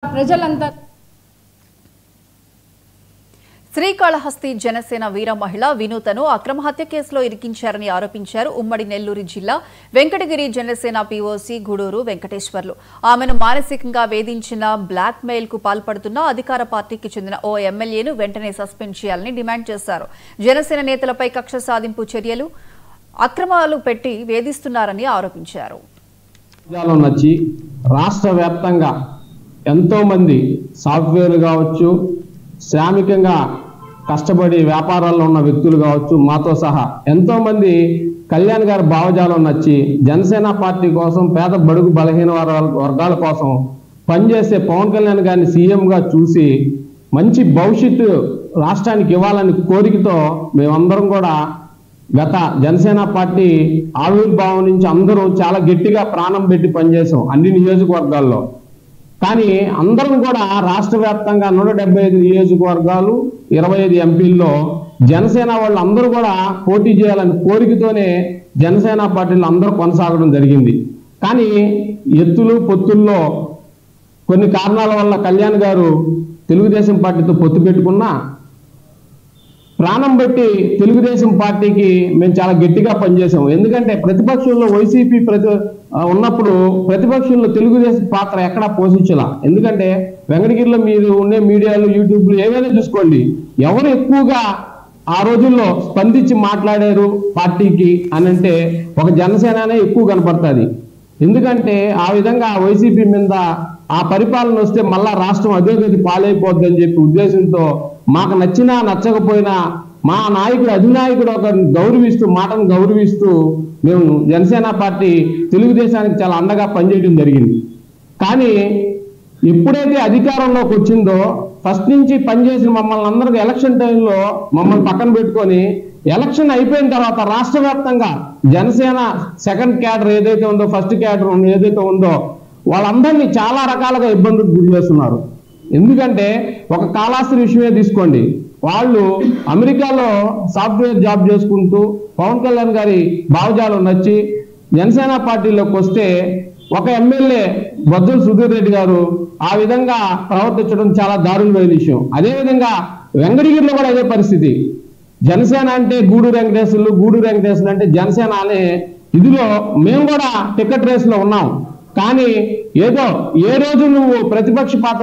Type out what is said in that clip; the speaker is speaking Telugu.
ప్రజలంతా శ్రీకాళహస్తి జనసేన వీర మహిళ వినూతను అక్రమ హత్య కేసులో ఇరికించారని ఆరోపించారు ఉమ్మడి నెల్లూరు జిల్లా వెంకటగిరి జనసేన పీఓసీ గూడూరు వెంకటేశ్వర్లు. ఆమెను మానసికంగా వేధించిన బ్లాక్ మెయిల్ కు పాల్పడుతున్న అధికార పార్టీకి చెందిన ఓ ఎమ్మెల్యేను వెంటనే సస్పెండ్ చేయాలని డిమాండ్ చేశారు. జనసేన నేతలపై కక్ష సాధింపు చర్యలు, అక్రమాలు పెట్టి వేధిస్తున్నారని ఆరోపించారు. రాష్ట్ర వ్యాప్తంగా ఎంతో మంది సాఫ్ట్వేర్ కావచ్చు, శ్రామికంగా కష్టపడి వ్యాపారాల్లో ఉన్న వ్యక్తులు కావచ్చు, మాతో సహా ఎంతో మంది కళ్యాణ్ గారి భావజాలం నచ్చి జనసేన పార్టీ కోసం, పేద బడుగు బలహీన వర్గాల కోసం పనిచేసే పవన్ కళ్యాణ్ గారిని సీఎంగా చూసి మంచి భవిష్యత్తు రాష్ట్రానికి ఇవ్వాలని కోరికతో మేమందరం కూడా గత జనసేన పార్టీ ఆవిర్భావం నుంచి అందరూ చాలా గట్టిగా ప్రాణం పెట్టి పనిచేసాం అన్ని నియోజకవర్గాల్లో. కానీ అందరం కూడా రాష్ట్ర వ్యాప్తంగా 175 నియోజకవర్గాలు, 25 ఎంపీల్లో జనసేన వాళ్ళు అందరూ కూడా పోటీ చేయాలని కోరికతోనే జనసేన పార్టీలు అందరూ కొనసాగడం జరిగింది. కానీ ఎత్తులు పొత్తుల్లో కొన్ని కారణాల వల్ల కళ్యాణ్ గారు తెలుగుదేశం పార్టీతో పొత్తు పెట్టుకున్నా ప్రాణం బట్టి తెలుగుదేశం పార్టీకి మేము చాలా గట్టిగా పనిచేసాం. ఎందుకంటే ప్రతిపక్షంలో వైసీపీ ఉన్నప్పుడు ప్రతిపక్షంలో తెలుగుదేశం పాత్ర ఎక్కడా పోషించాల. ఎందుకంటే వెంకటగిరిలో మీరు ఉండే మీడియాలు, యూట్యూబ్లు ఏమైనా చూసుకోండి, ఎవరు ఎక్కువగా ఆ రోజుల్లో స్పందించి మాట్లాడారు పార్టీకి అని అంటే ఒక జనసేననే ఎక్కువ కనపడుతుంది. ఎందుకంటే ఆ విధంగా వైసీపీ మీద ఆ పరిపాలన వస్తే మళ్ళా రాష్ట్రం అధోగతి పాలైపోద్ది అని చెప్పి ఉద్దేశంతో మాకు నచ్చినా నచ్చకపోయినా మా నాయకుడు అధినాయకుడు ఒక గౌరవిస్తూ, మాటను గౌరవిస్తూ మేము జనసేన పార్టీ తెలుగుదేశానికి చాలా అండగా పనిచేయడం జరిగింది. కానీ ఎప్పుడైతే అధికారంలోకి వచ్చిందో ఫస్ట్ నుంచి పనిచేసిన మమ్మల్ని అందరికీ ఎలక్షన్ టైంలో మమ్మల్ని పక్కన పెట్టుకొని ఎలక్షన్ అయిపోయిన తర్వాత రాష్ట్ర వ్యాప్తంగా జనసేన సెకండ్ క్యాడర్ ఏదైతే ఉందో, ఫస్ట్ క్యాడర్ ఏదైతే ఉందో వాళ్ళందరినీ చాలా రకాలుగా ఇబ్బందులకు గురి చేస్తున్నారు. ఎందుకంటే ఒక కాళాస్త్రి విషయమే తీసుకోండి, వాళ్ళు అమెరికాలో సాఫ్ట్వేర్ జాబ్ చేసుకుంటూ పవన్ కళ్యాణ్ గారి భావజాలం నచ్చి జనసేన పార్టీలోకి వస్తే ఒక ఎమ్మెల్యే బొజ్జల సుధీర్ రెడ్డి గారు ఆ విధంగా ప్రవర్తించడం చాలా దారుణమైన విషయం. అదేవిధంగా వెంకటగిరిలో కూడా అదే పరిస్థితి. జనసేన అంటే గూడూరు వెంకటేశ్వర్లు అంటే జనసేన అనే ఇదిలో మేము కూడా టికెట్ రేసులో ఉన్నాం. కానీ ఏదో ఏ రోజు నువ్వు ప్రతిపక్ష పాత్ర